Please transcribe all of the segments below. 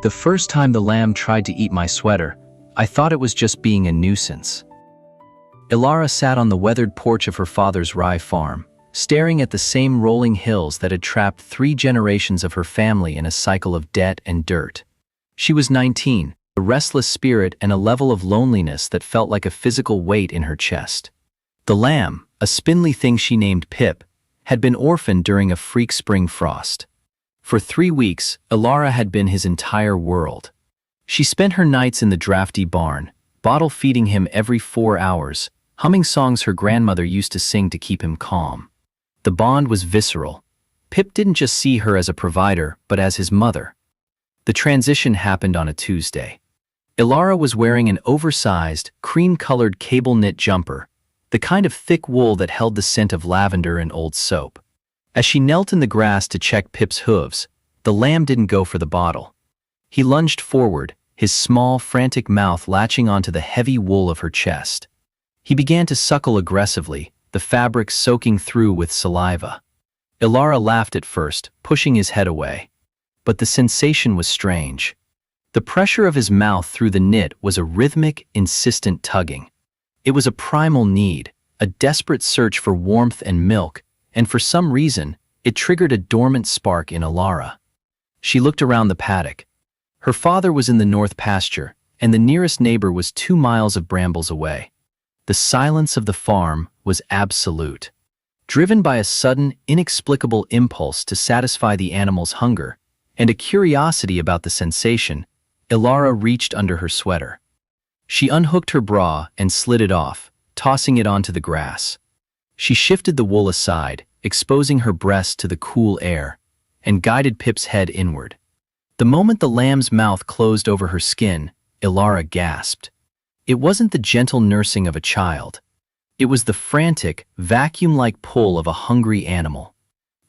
The first time the lamb tried to eat my sweater, I thought it was just being a nuisance. Elara sat on the weathered porch of her father's rye farm, staring at the same rolling hills that had trapped 3 generations of her family in a cycle of debt and dirt. She was 19, a restless spirit and a level of loneliness that felt like a physical weight in her chest. The lamb, a spindly thing she named Pip, had been orphaned during a freak spring frost. For 3 weeks, Elara had been his entire world. She spent her nights in the drafty barn, bottle-feeding him every 4 hours, humming songs her grandmother used to sing to keep him calm. The bond was visceral. Pip didn't just see her as a provider, but as his mother. The transition happened on a Tuesday. Elara was wearing an oversized, cream-colored cable-knit jumper, the kind of thick wool that held the scent of lavender and old soap. As she knelt in the grass to check Pip's hooves, the lamb didn't go for the bottle. He lunged forward, his small, frantic mouth latching onto the heavy wool of her chest. He began to suckle aggressively, the fabric soaking through with saliva. Elara laughed at first, pushing his head away. But the sensation was strange. The pressure of his mouth through the knit was a rhythmic, insistent tugging. It was a primal need, a desperate search for warmth and milk, and for some reason, it triggered a dormant spark in Elara. She looked around the paddock. Her father was in the north pasture, and the nearest neighbor was 2 miles of brambles away. The silence of the farm was absolute. Driven by a sudden, inexplicable impulse to satisfy the animal's hunger, and a curiosity about the sensation, Elara reached under her sweater. She unhooked her bra and slid it off, tossing it onto the grass. She shifted the wool aside, exposing her breast to the cool air, and guided Pip's head inward. The moment the lamb's mouth closed over her skin, Elara gasped. It wasn't the gentle nursing of a child. It was the frantic, vacuum-like pull of a hungry animal.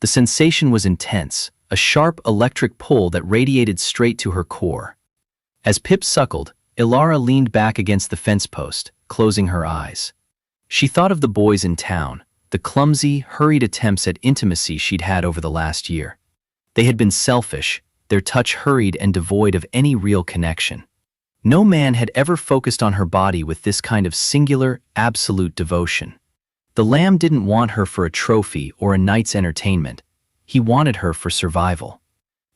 The sensation was intense, a sharp electric pull that radiated straight to her core. As Pip suckled, Elara leaned back against the fence post, closing her eyes. She thought of the boys in town, the clumsy, hurried attempts at intimacy she'd had over the last year. They had been selfish, their touch hurried and devoid of any real connection. No man had ever focused on her body with this kind of singular, absolute devotion. The lamb didn't want her for a trophy or a night's entertainment. He wanted her for survival.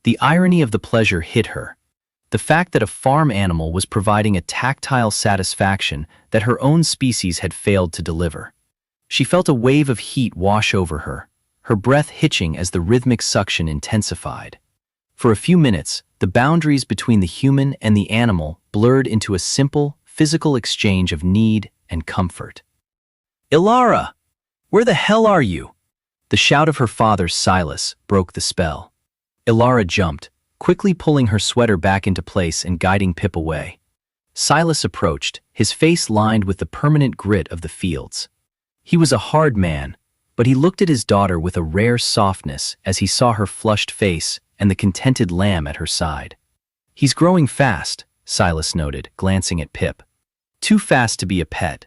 The irony of the pleasure hit her. The fact that a farm animal was providing a tactile satisfaction that her own species had failed to deliver. She felt a wave of heat wash over her, her breath hitching as the rhythmic suction intensified. For a few minutes, the boundaries between the human and the animal blurred into a simple, physical exchange of need and comfort. "Elara! Where the hell are you?" The shout of her father, Silas, broke the spell. Elara jumped, quickly pulling her sweater back into place and guiding Pip away. Silas approached, his face lined with the permanent grit of the fields. He was a hard man, but he looked at his daughter with a rare softness as he saw her flushed face and the contented lamb at her side. "He's growing fast," Silas noted, glancing at Pip. "Too fast to be a pet.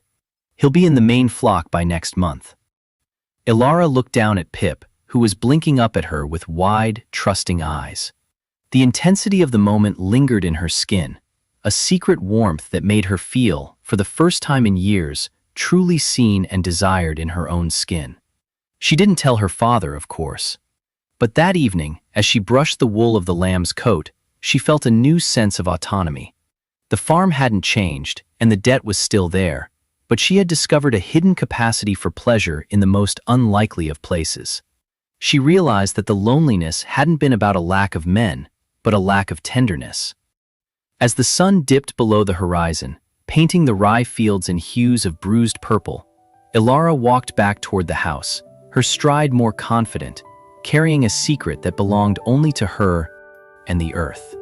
He'll be in the main flock by next month." Elara looked down at Pip, who was blinking up at her with wide, trusting eyes. The intensity of the moment lingered in her skin, a secret warmth that made her feel, for the first time in years, truly seen and desired in her own skin. She didn't tell her father, of course. But that evening, as she brushed the wool of the lamb's coat, she felt a new sense of autonomy. The farm hadn't changed, and the debt was still there, but she had discovered a hidden capacity for pleasure in the most unlikely of places. She realized that the loneliness hadn't been about a lack of men, but a lack of tenderness. As the sun dipped below the horizon, painting the rye fields in hues of bruised purple, Elara walked back toward the house, her stride more confident, carrying a secret that belonged only to her and the earth.